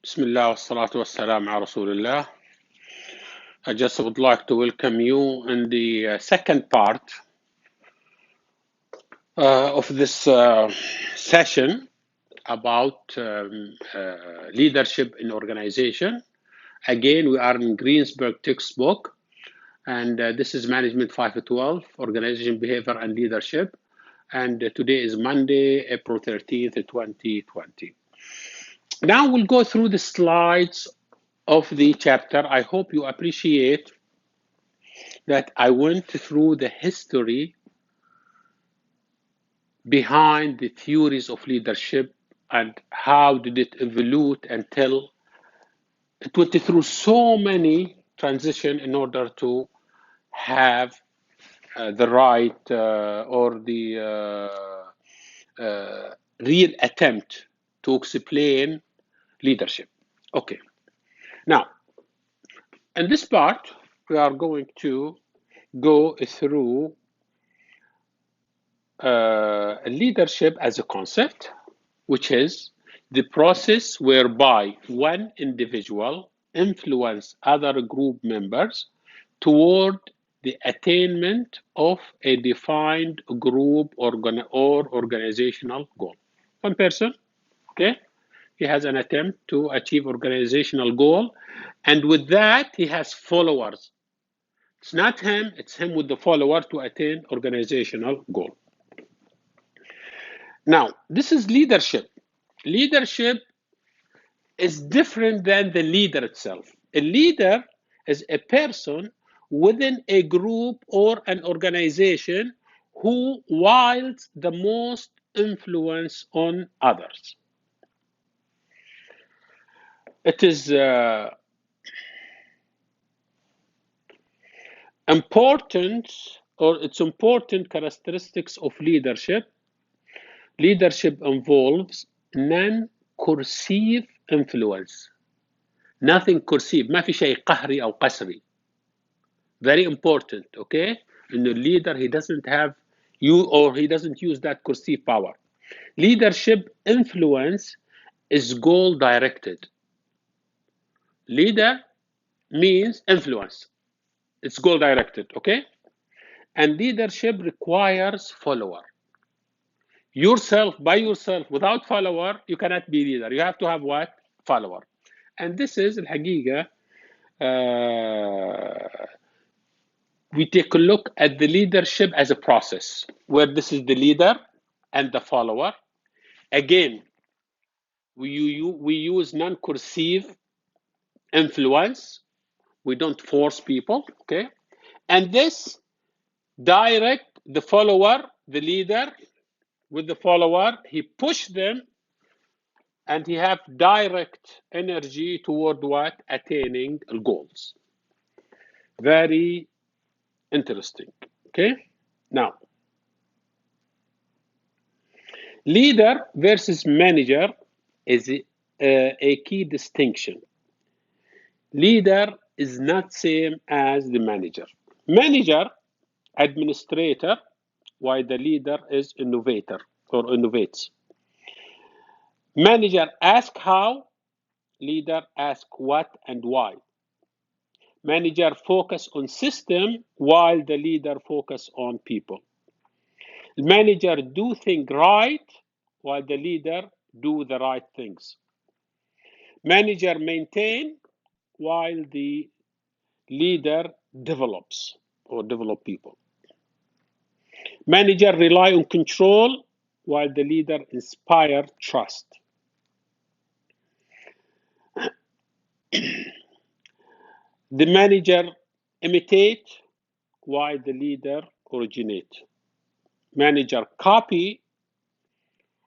بسم الله والصلاة والسلام على رسول الله. I just would like to welcome you in the second part of this session about leadership in organization. Again, we are in Greensburg textbook, and this is Management 512, Organization, Behavior, and Leadership. And today is Monday, April 13th, 2020. Now we'll go through the slides of the chapter. I hope you appreciate that I went through the history behind the theories of leadership and how did it evolve until it went through so many transitions in order to have the right or the real attempt to explain leadership. Okay, now in this part we are going to go through leadership as a concept, which is the process whereby one individual influences other group members toward the attainment of a defined group or organizational goal. One person, okay, he has an attempt to achieve organizational goal, and with that he has followers. It's not him, it's him with the follower to attain organizational goal. Now, this is leadership. Leadership is different than the leader itself. A leader is a person within a group or an organization who wields the most influence on others. It is important characteristics of leadership. Leadership involves non-coercive influence. Nothing coercive. ما في شيء قهري أو قسري. Very important, okay? In the leader, he doesn't have he doesn't use that coercive power. Leadership influence is goal directed. Leader means influence. It's goal directed, okay? And leadership requires follower. Yourself, by yourself, without follower, you cannot be leader. You have to have what? Follower. And this is الحقيقة we take a look at the leadership as a process where this is the leader and the follower. Again, we use non-coercive influence. We don't force people, okay? And this direct the follower, the leader with the follower, he push them and he have direct energy toward what? Attaining goals. Very interesting, okay? Now, leader versus manager is a key distinction. Leader is not same as the manager. Manager, administrator, while the leader is innovator or innovates. Manager ask how, leader ask what and why. Manager focus on system while the leader focus on people. Manager do things right while the leader do the right things. Manager maintain while the leader develops or develop people. Manager rely on control while the leader inspire trust. The manager imitate while the leader originate. Manager copy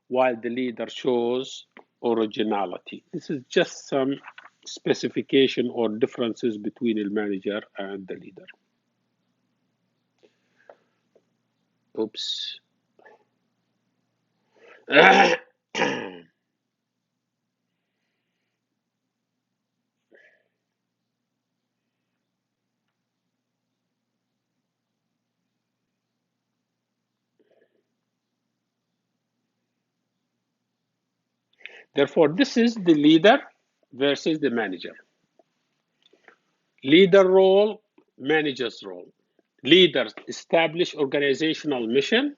while the leader shows originality. This is just some specification or differences between the manager and the leader. Oops. Therefore, this is the leader. versus the manager. Leader role, manager's role. Leaders establish organizational mission,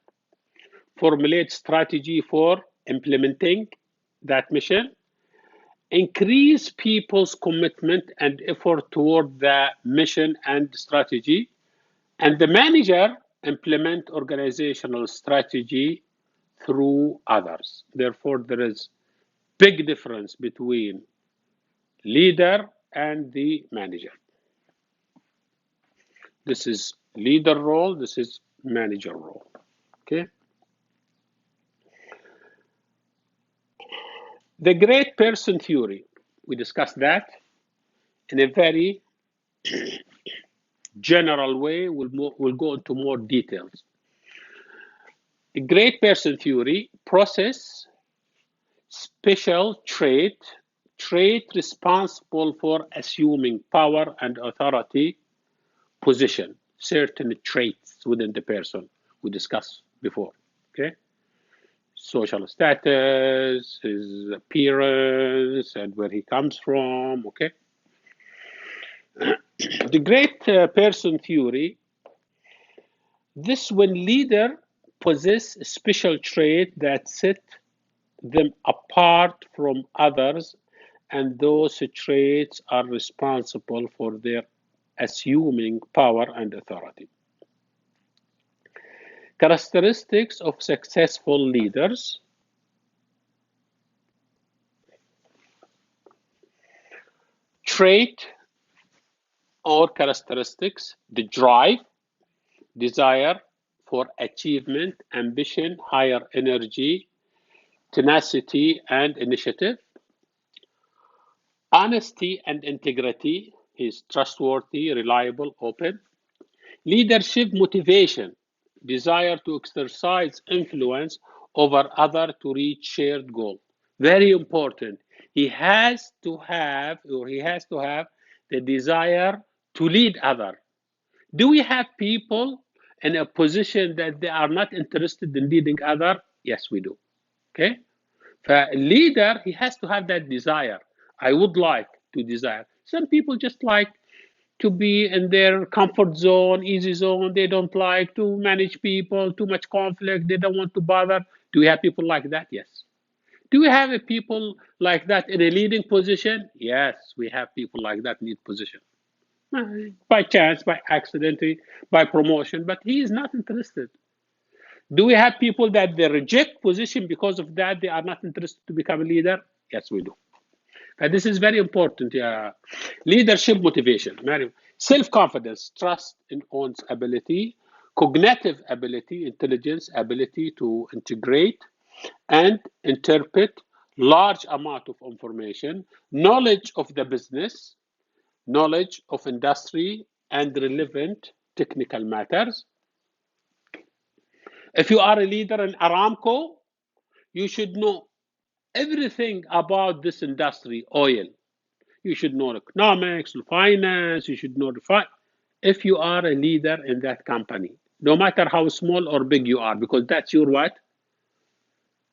formulate strategy for implementing that mission, increase people's commitment and effort toward the mission and strategy, and the manager implement organizational strategy through others. Therefore, there is big difference between leader and the manager. This is leader role, this is manager role. Okay. The great person theory, we discussed that in a very general way. We'll go into more details. The great person theory process special trait responsible for assuming power and authority position, certain traits within the person we discussed before. Okay. Social status, his appearance, and where he comes from. Okay. The great person theory, this when leader possess a special trait that set them apart from others, and those traits are responsible for their assuming power and authority. Characteristics of successful leaders. Trait or characteristics: the drive, desire for achievement, ambition, higher energy, tenacity, and initiative. Honesty and integrity, is trustworthy, reliable, open. Leadership motivation, desire to exercise influence over others to reach shared goal. Very important. He has to have the desire to lead others. Do we have people in a position that they are not interested in leading others? Yes, we do. Okay. For a leader, he has to have that desire. I would like to desire. Some people just like to be in their comfort zone, easy zone. They don't like to manage people, too much conflict. They don't want to bother. Do we have people like that? Yes. Do we have a people like that in a leading position? Yes, we have people like that in lead position. By chance, by accident, by promotion, but he is not interested. Do we have people that they reject position because of that they are not interested to become a leader? Yes, we do. And this is very important. Leadership motivation, self-confidence, trust in one's ability, cognitive ability, intelligence, ability to integrate and interpret large amount of information, knowledge of the business, knowledge of industry and relevant technical matters. If you are a leader in Aramco, you should know everything about this industry, oil. You should know economics, finance, you should know if you are a leader in that company, no matter how small or big you are, because that's your what?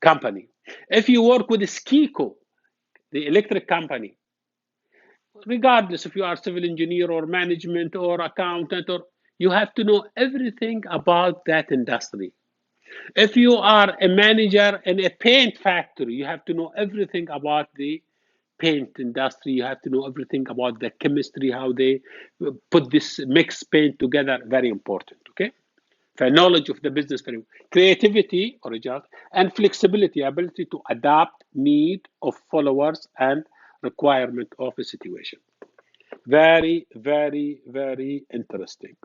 Company. If you work with Skiko, the electric company, regardless if you are civil engineer or management or accountant, or you have to know everything about that industry. If you are a manager in a paint factory, you have to know everything about the paint industry. You have to know everything about the chemistry, how they put this mixed paint together. Very important. Okay. For knowledge of the business, creativity, original, and flexibility, ability to adapt need of followers and requirement of a situation. Very, very, very interesting.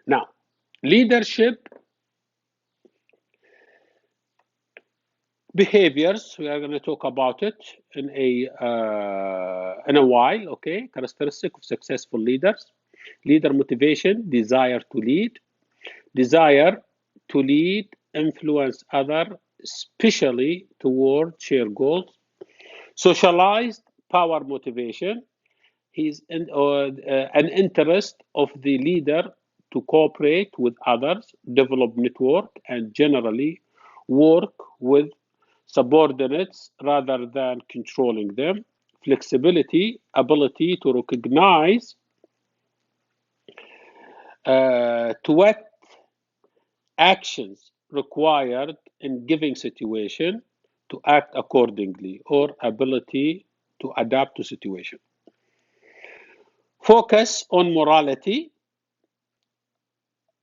Now, leadership behaviors, we are going to talk about it in a while. Okay, characteristic of successful leaders: leader motivation, desire to lead, influence other, especially toward shared goals. Socialized power motivation, he's an interest of the leader to cooperate with others, develop network, and generally work with subordinates rather than controlling them, flexibility, ability to recognize to what actions required in giving situation to act accordingly, or ability to adapt to situation. Focus on morality,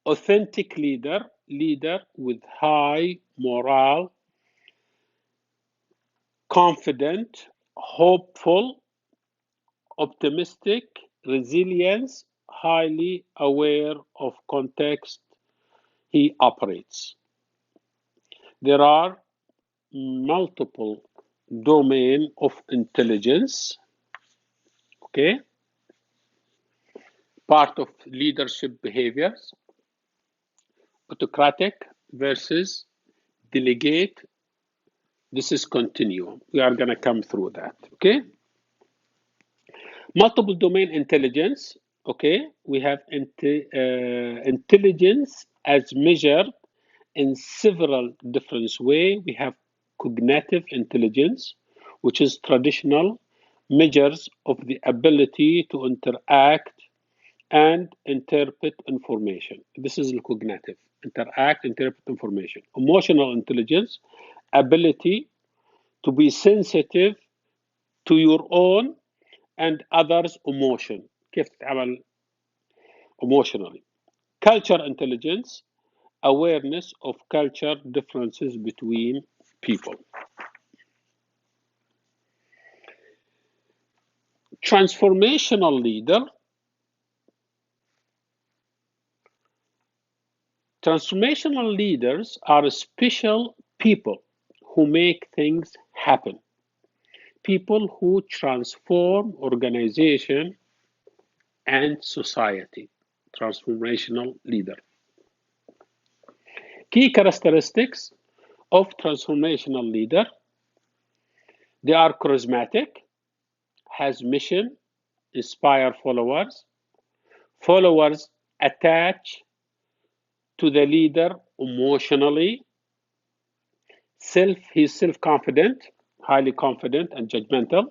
authentic leader with high morale, confident, hopeful, optimistic, resilience, highly aware of context he operates. There are multiple domain of intelligence, okay? Part of leadership behaviors, autocratic versus delegate. This is continuum. We are going to come through that, okay? Multiple domain intelligence, okay? We have intelligence as measured in several different ways. We have cognitive intelligence, which is traditional measures of the ability to interact and interpret information. This is the cognitive, interact, interpret information. Emotional intelligence, ability to be sensitive to your own and others' emotion. كيف تتعامل emotionally. Culture intelligence, awareness of culture differences between people. Transformational leader. Transformational leaders are special people who make things happen. People who transform organization and society. Transformational leader. Key characteristics of transformational leader. They are charismatic, has mission, inspire followers. Followers attach to the leader emotionally. He's self-confident, highly confident and judgmental.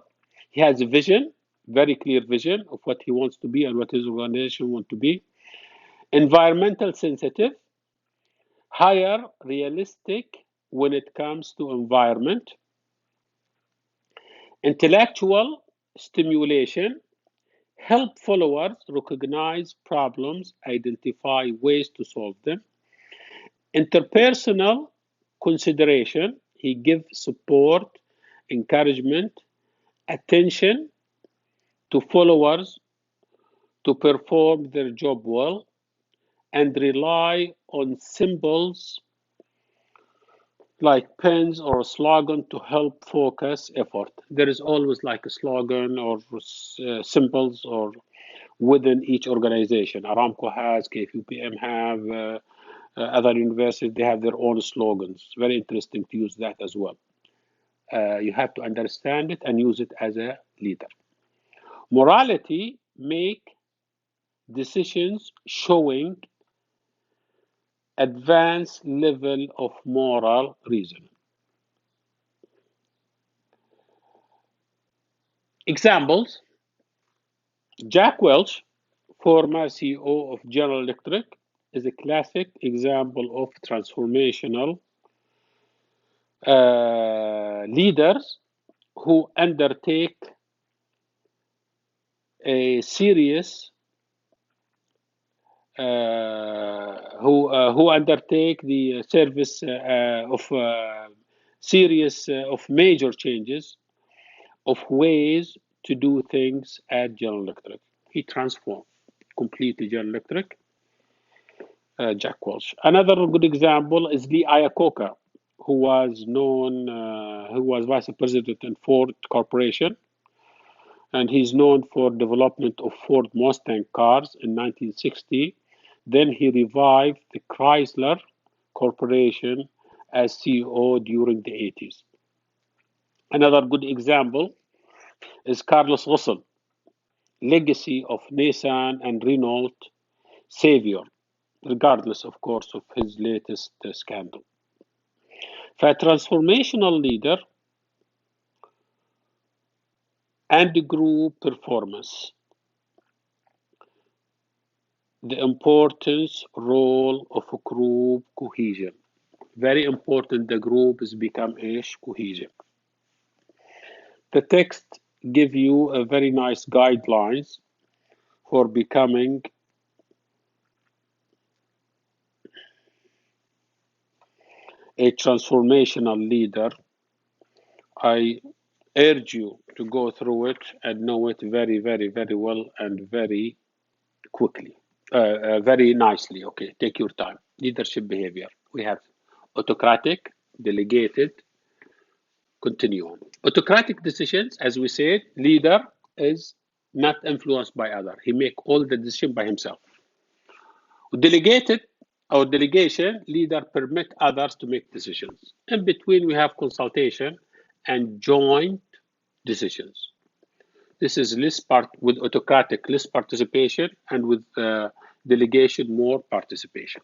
He has a vision, very clear vision of what he wants to be and what his organization wants to be. Environmental sensitive, higher realistic when it comes to environment. Intellectual stimulation, help followers recognize problems, identify ways to solve them. Interpersonal consideration, he gives support, encouragement, attention to followers to perform their job well, and rely on symbols like pens or a slogan to help focus effort. There is always like a slogan or symbols or within each organization. Aramco has, KFUPM have, other universities, they have their own slogans. Very interesting to use that as well. You have to understand it and use it as a leader. Morality, make decisions showing advanced level of moral reason. Examples, Jack Welch, former CEO of General Electric, is a classic example of transformational leaders who undertake a serious who undertake the service of series of major changes of ways to do things at General Electric. He transformed completely General Electric, Jack Welch. Another good example is Lee Iacocca, who was vice president in Ford Corporation, and he's known for development of Ford Mustang cars in 1960. Then he revived the Chrysler Corporation as CEO during the 80s. Another good example is Carlos Ghosn, legacy of Nissan and Renault savior, regardless, of course, of his latest scandal. فtransformational leader and group performance. The importance role of group cohesion. Very important, the group is become cohesion. The text give you a very nice guidelines for becoming a transformational leader. I urge you to go through it and know it very, very, very well and very quickly, very nicely. Okay, take your time. Leadership behavior. We have autocratic, delegated, continuum. Autocratic decisions, as we said, leader is not influenced by other. He make all the decision by himself. Delegated or delegation, leader permit others to make decisions. In between, we have consultation and joint decisions. This is less part with autocratic, less participation, and with delegation, more participation.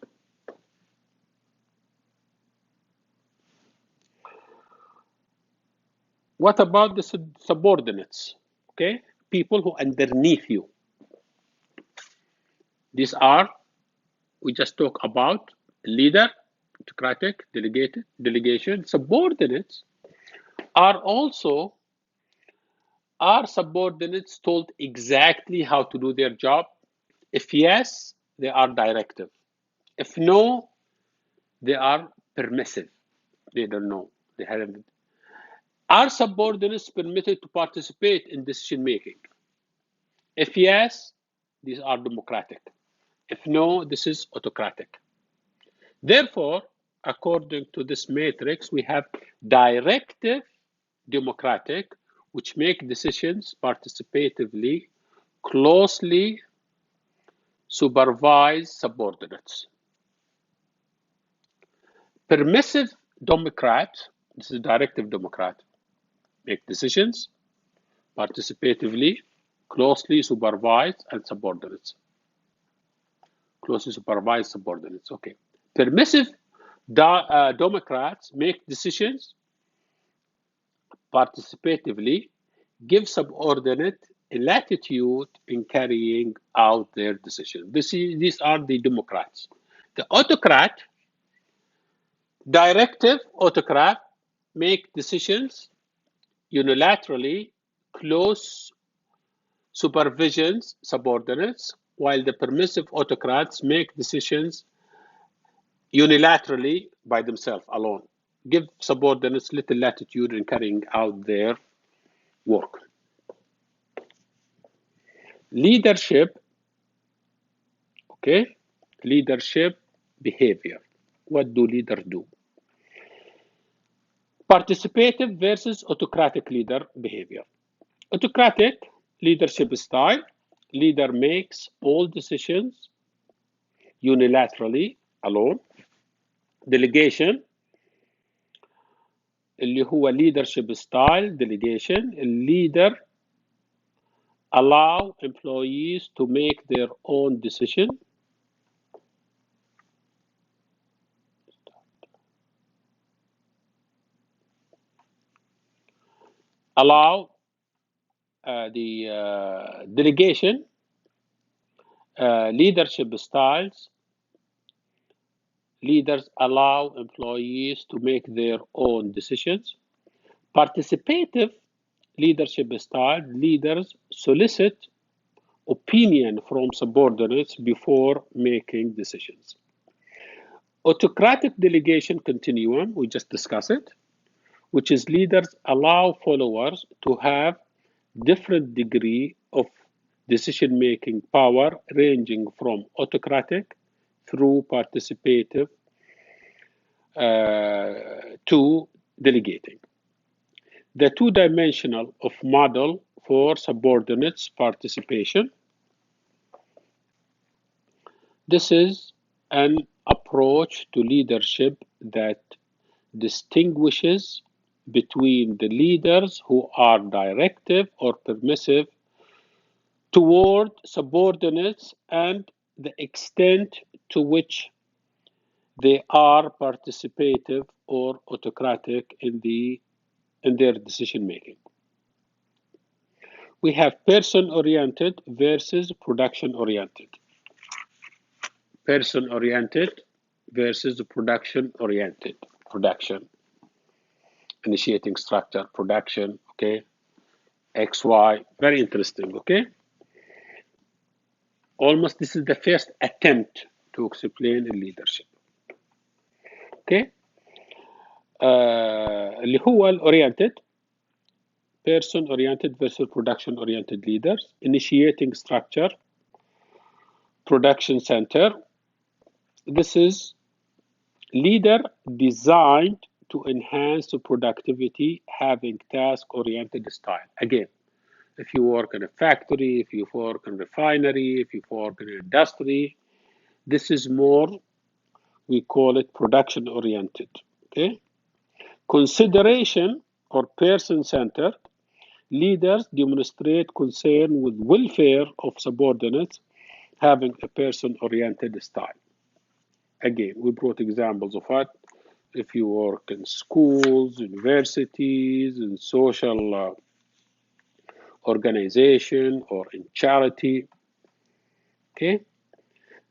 What about the subordinates? Okay, people who underneath you. These are, we just talk about leader, autocratic, delegated, delegation. Subordinates are also subordinates told exactly how to do their job? If yes, they are directive. If no, they are permissive. They don't know. They haven't. Are subordinates permitted to participate in decision making? If yes, these are democratic. If no, this is autocratic. Therefore, according to this matrix, we have directive democratic, which make decisions participatively, closely supervise subordinates. Permissive democrat, this is directive democrat, make decisions participatively, closely supervise and subordinates. Closely supervise subordinates, okay. Permissive democrats make decisions participatively, give subordinate latitude in carrying out their decision. These are the democrats. The autocrat, directive autocrat, make decisions unilaterally, close supervisions subordinates, while the permissive autocrats make decisions unilaterally by themselves alone, give subordinates little latitude in carrying out their work. Leadership, okay, leadership behavior. What do leaders do? Participative versus autocratic leader behavior. Autocratic leadership style, leader makes all decisions unilaterally alone. Delegation اللي هو leadership style delegation, leader allow employees to make their own decision. Allow the delegation, leadership styles, leaders allow employees to make their own decisions. Participative leadership style, leaders solicit opinion from subordinates before making decisions. Autocratic delegation continuum, we just discussed it, which is leaders allow followers to have different degree of decision-making power ranging from autocratic through participative to delegating. The two-dimensional of model for subordinates participation. This is an approach to leadership that distinguishes between the leaders who are directive or permissive toward subordinates and the extent to which they are participative or autocratic in their decision making. We have person-oriented versus production-oriented. Person-oriented versus production-oriented. Production. Initiating structure, production, okay? X, Y, very interesting, okay? Almost this is the first attempt to explain leadership. Okay? اللي هو oriented, person-oriented versus production-oriented leaders, initiating structure, production center. This is leader designed to enhance the productivity, having task-oriented style. Again, if you work in a factory, if you work in a refinery, if you work in an industry, this is more, we call it production-oriented. Okay? Consideration or person-centered, leaders demonstrate concern with welfare of subordinates, having a person-oriented style. Again, we brought examples of what? If you work in schools, universities, in social organization, or in charity. Okay?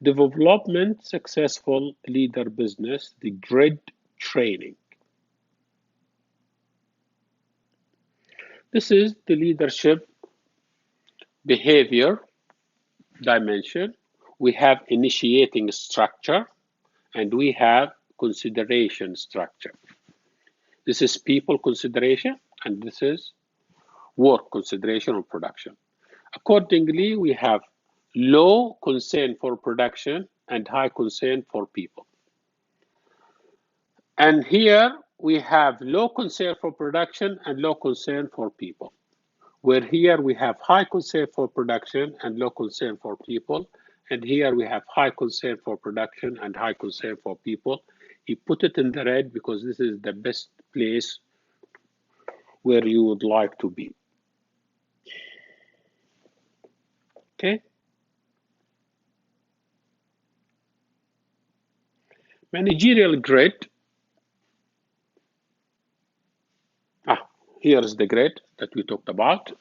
Development successful leader business, the grid training. This is the leadership behavior dimension. We have initiating structure and we have consideration structure. This is people consideration and this is work consideration or production. Accordingly, we have low concern for production and high concern for people. And here we have low concern for production and low concern for people. Where here we have high concern for production and low concern for people. And here we have high concern for production and high concern for people. He put it in the red because this is the best place where you would like to be. Okay? Managerial grid. Here's the grid that we talked about.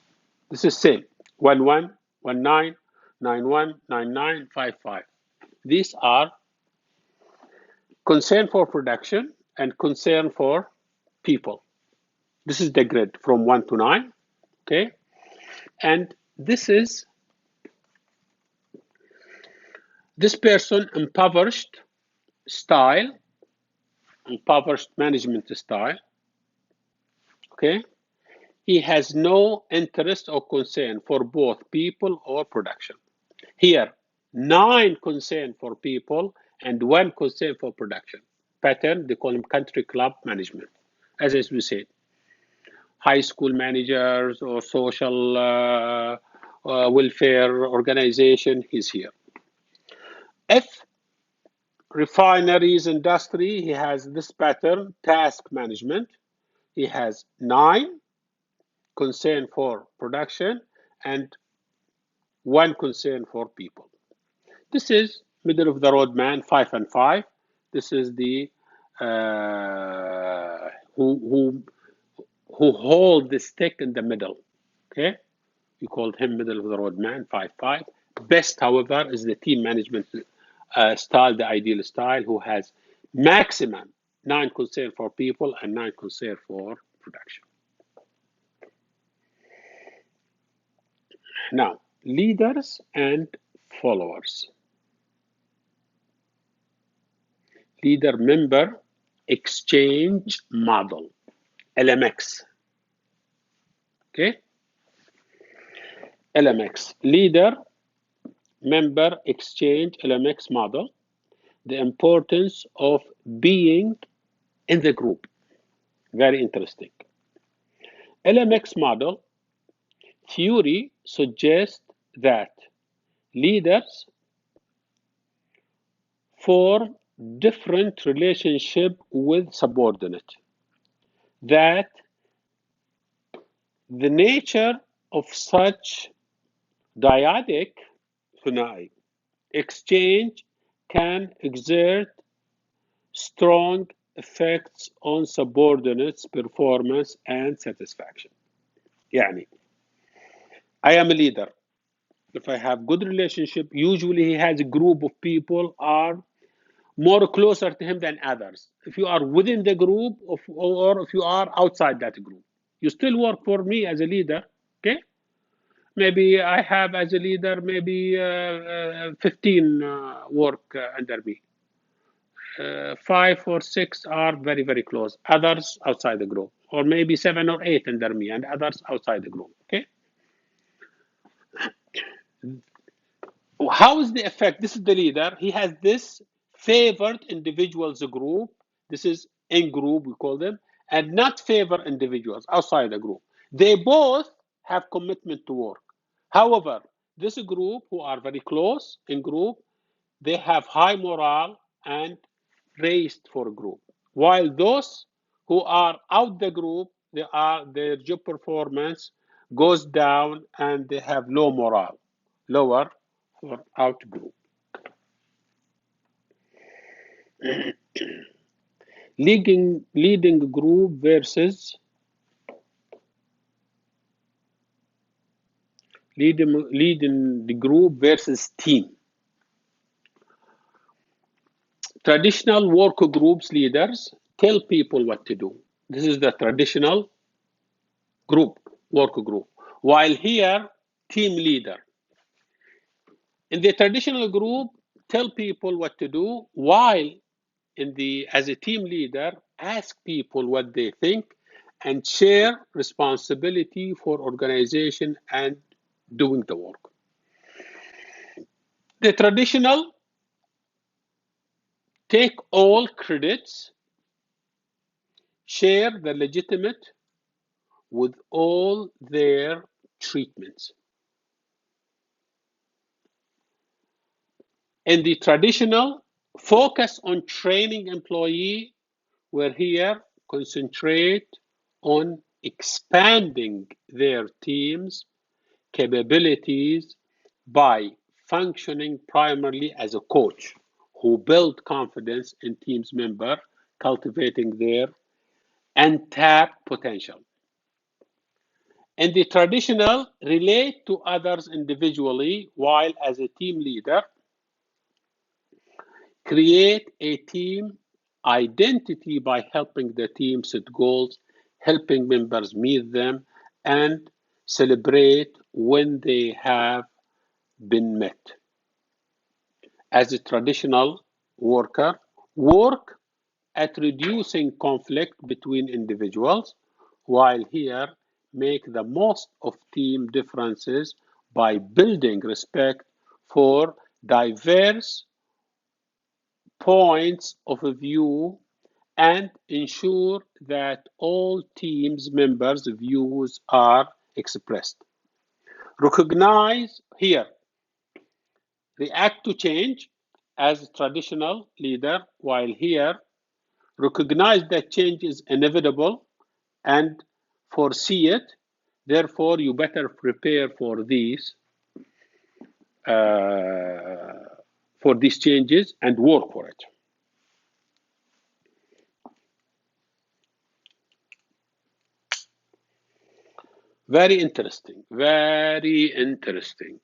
This is same, 11, 19, 91, 99, 55. These are concern for production and concern for people. This is the grid from 1 to 9, okay? And this is this person impoverished style, impoverished management style, okay? He has no interest or concern for both people or production. Here, 9 concern for people and 1 concern for production. Pattern, they call him country club management. As we said, high school managers or social welfare organization, he's here. If refineries industry, he has this pattern, task management. He has 9 concern for production and 1 concern for people. This is middle of the road man, 5 and 5. This is the who hold the stick in the middle. Okay, we called him middle of the road man, 5-5. Best, however, is the team management style, the ideal style, who has maximum 9 concern for people and 9 concern for production. Now, leaders and followers. Leader member exchange model, LMX. Okay, LMX, leader member exchange LMX model, the importance of being in the group. Very interesting. LMX model theory suggests that leaders form different relationship with subordinate, that the nature of such dyadic exchange can exert strong effects on subordinates' performance and satisfaction. يعني I am a leader. If I have good relationship, usually he has a group of people are more closer to him than others. If you are within the group or if you are outside that group, you still work for me as a leader, okay? Maybe I have as a leader, maybe 15 work under me. 5 or 6 are very, very close. Others outside the group. Or maybe 7 or 8 under me and others outside the group, okay? How is the effect? This is the leader. He has this favored individuals group. This is in group, we call them, and not favored individuals outside the group. They both have commitment to work. However, this group who are very close in group, they have high morale and raised for group. While those who are out the group, their job performance goes down and they have low morale, lower for out group. leading group versus leading the group versus team. Traditional work groups leaders tell people what to do. This is the traditional work group. While here, team leader. In the traditional group, tell people what to do, while as a team leader, ask people what they think and share responsibility for organization and doing the work. The traditional take all credits, share the legitimate with all their treatments. In the traditional, focus on training employee, where here concentrate on expanding their team's capabilities by functioning primarily as a coach who build confidence in team's member, cultivating their untapped potential. In the traditional, relate to others individually, while as a team leader, create a team identity by helping the team set goals, helping members meet them, and celebrate when they have been met. As a traditional worker, work at reducing conflict between individuals, while here make the most of team differences by building respect for diverse points of view and ensure that all teams members' views are expressed. Recognize here, react to change as a traditional leader, while here recognize that change is inevitable and foresee it. Therefore, you better prepare for these changes and work for it. Very interesting,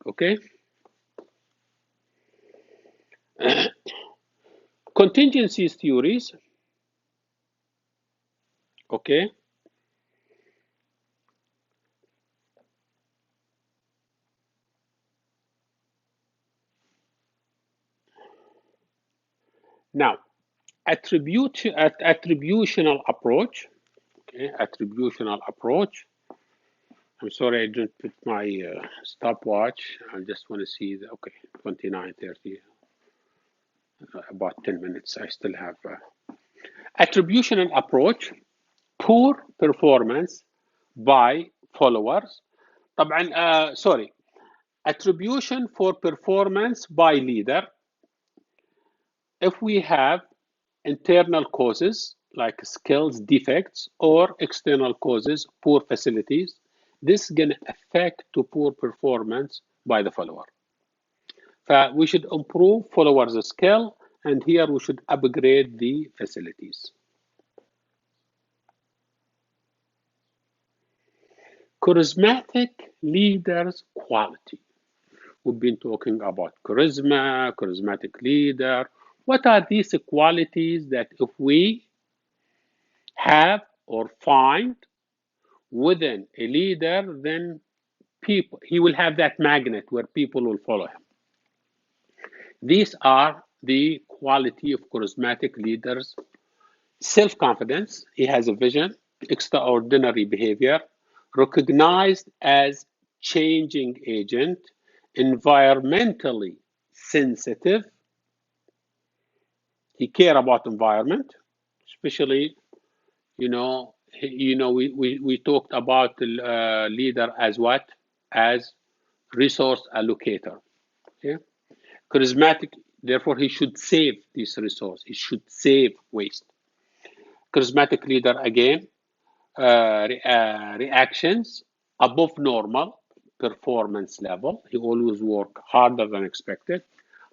okay? Contingency theories, okay? Now, attributional approach, okay? Attributional approach. I'm sorry I didn't put my stopwatch. I just want to see the, okay, 29:30. About 10 minutes. I still have attributional approach, poor performance by followers. طبعا sorry, attribution for performance by leader. If we have internal causes like skills defects or external causes, poor facilities, this is going to affect to poor performance by the follower. We should improve followers' skill And here we should upgrade the facilities. Charismatic leaders quality. We've been talking about charisma, charismatic leader. What are these qualities that if we have or find within a leader, then he will have that magnet where people will follow him. These are the quality of charismatic leaders. Self-confidence, he has a vision, extraordinary behavior, recognized as changing agent, environmentally sensitive. He care about environment, especially, we talked about the leader as what? As resource allocator. Okay? Charismatic, therefore, he should save this resource. He should save waste. Charismatic leader, again, reactions above normal performance level. He always work harder than expected.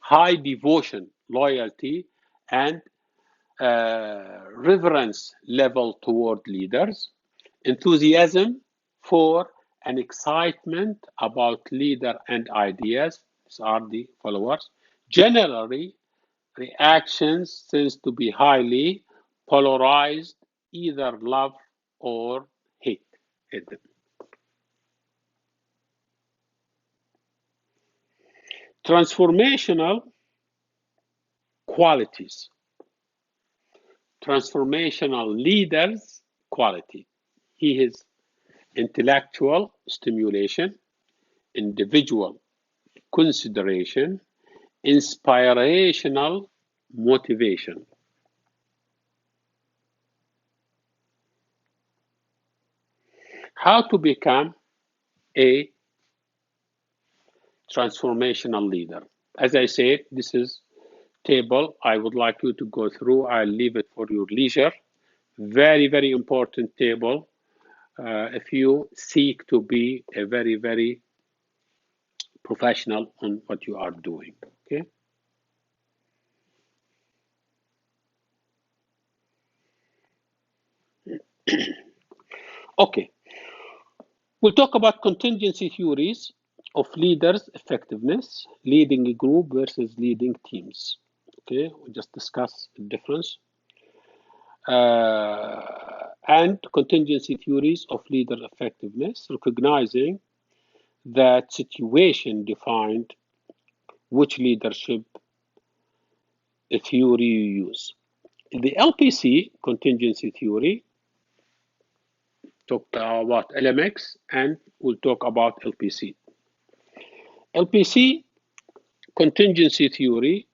High devotion, loyalty, and reverence level toward leaders. Enthusiasm for and excitement about leader and ideas. These are the followers. Generally, reactions tends to be highly polarized, either love or hate them. Transformational qualities. Transformational leaders quality. He is intellectual stimulation, individual consideration, inspirational motivation. How to become a transformational leader? As I said, this is table I would like you to go through. I'll leave it for your leisure. Very, very important table if you seek to be a very, very professional on what you are doing. Okay. Okay. We'll talk about contingency theories of leaders' effectiveness, leading a group versus leading teams. Okay, we'll just discuss the difference. And contingency theories of leader effectiveness, recognizing that situation defined which leadership theory you use. The LPC, contingency theory, talked about LMX, and we'll talk about LPC. LPC, contingency theory,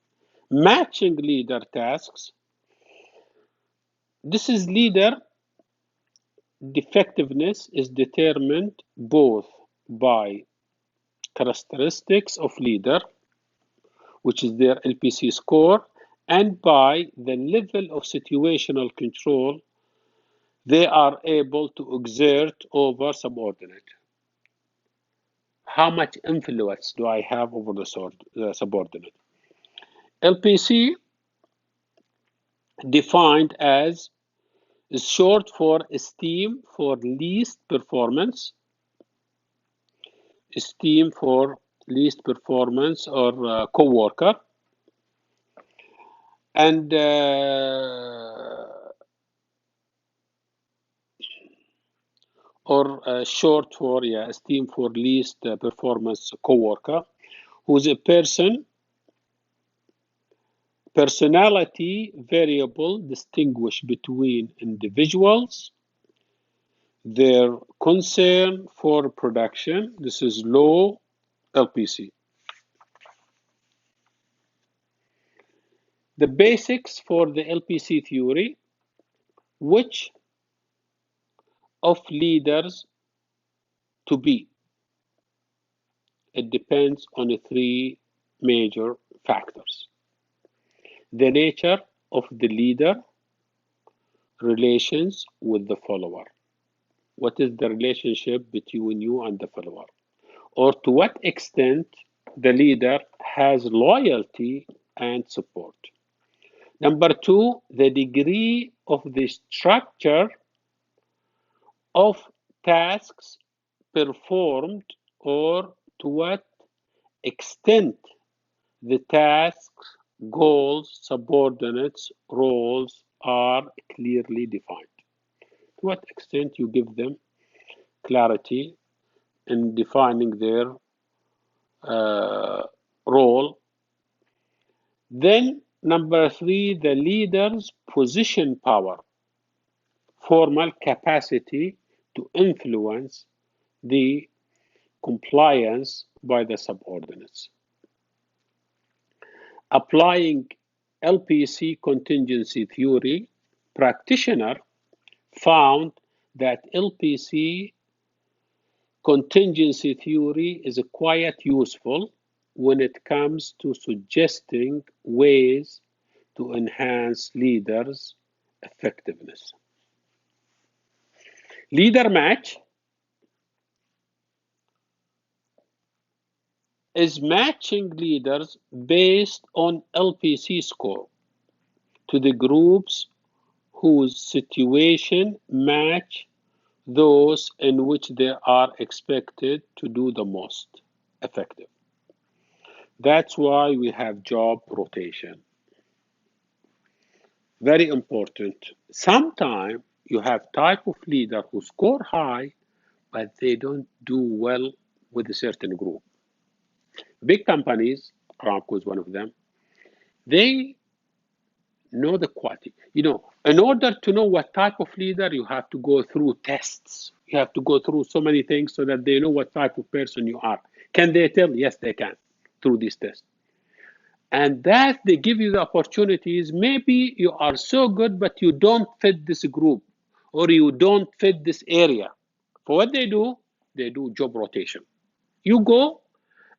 matching leader tasks. This is leader effectiveness is determined both by characteristics of leader, which is their LPC score, and by the level of situational control they are able to exert over subordinate. How much influence do I have over the subordinate? LPC, defined as, is short for esteem for least performance, esteem for least performance or co-worker, and short for esteem for least performance co-worker, who's a personality variable distinguish between individuals, their concern for production. This is low LPC. The basics for the LPC theory, which of leaders to be. It depends on three major factors. The nature of the leader, relations with the follower. What is the relationship between you and the follower? Or to what extent the leader has loyalty and support. Number 2, the degree of the structure of tasks performed, or to what extent the tasks, goals, subordinates, roles are clearly defined. To what extent you give them clarity in defining their role. Then number 3, the leader's position power, formal capacity to influence the compliance by the subordinates. Applying LPC contingency theory, practitioner found that LPC contingency theory is quite useful when it comes to suggesting ways to enhance leaders' effectiveness. Leader match is matching leaders based on LPC score to the groups whose situation match those in which they are expected to do the most effective. That's why we have job rotation. Very important. Sometimes you have type of leader who score high, but they don't do well with a certain group. Big companies, Aramco is one of them, they know the quality. You know, in order to know what type of leader, you have to go through tests. You have to go through so many things so that they know what type of person you are. Can they tell? Yes, they can, through these tests. And that they give you the opportunities. Maybe you are so good, but you don't fit this group, or you don't fit this area. For what they do job rotation. You go,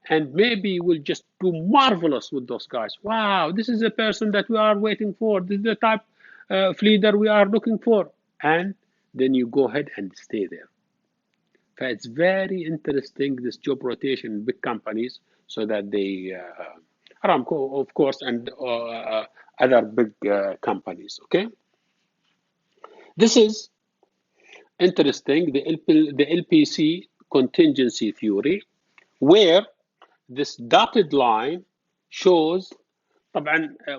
and maybe you will just do marvelous with those guys. Wow, this is the person that we are waiting for. This is the type of leader we are looking for. And then you go ahead and stay there. So it's very interesting, this job rotation in big companies, so that they, Aramco, of course, and other big companies, okay? This is interesting, the LPC contingency theory, where this dotted line shows,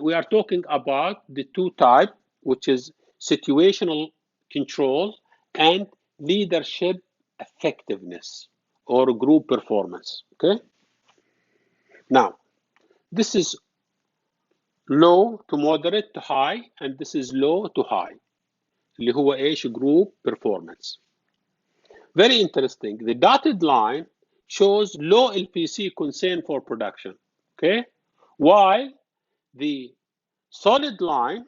we are talking about the two types, which is situational control and leadership effectiveness or group performance, okay? Now, this is low to moderate to high, and this is low to high, اللي هو ايش group performance. Very interesting. The dotted line shows low LPC concern for production, okay? While the solid line,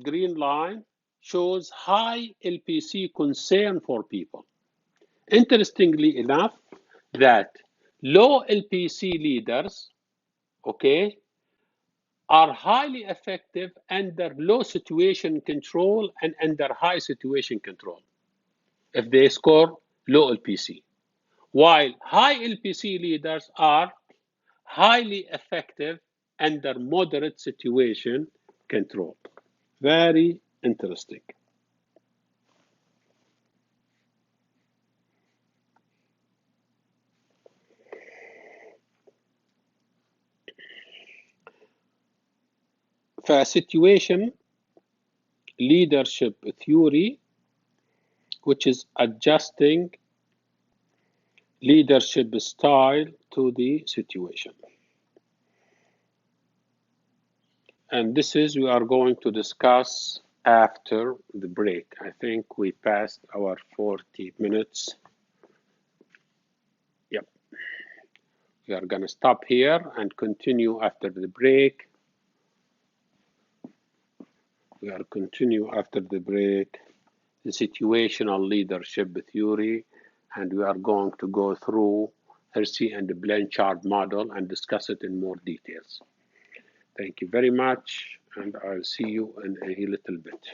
green line, shows high LPC concern for people. Interestingly enough, that low LPC leaders, okay, are highly effective under low situation control and under high situation control if they score low LPC. While high LPC leaders are highly effective under moderate situation control. Very interesting. For situation leadership theory, which is adjusting leadership style to the situation. And this is, we are going to discuss after the break. I think we passed our 40 minutes. Yep. We are going to stop here and continue after the break. We are continue after the break the situational leadership theory, and we are going to go through Hersey and the Blanchard model and discuss it in more details. Thank you very much, and I'll see you in a little bit.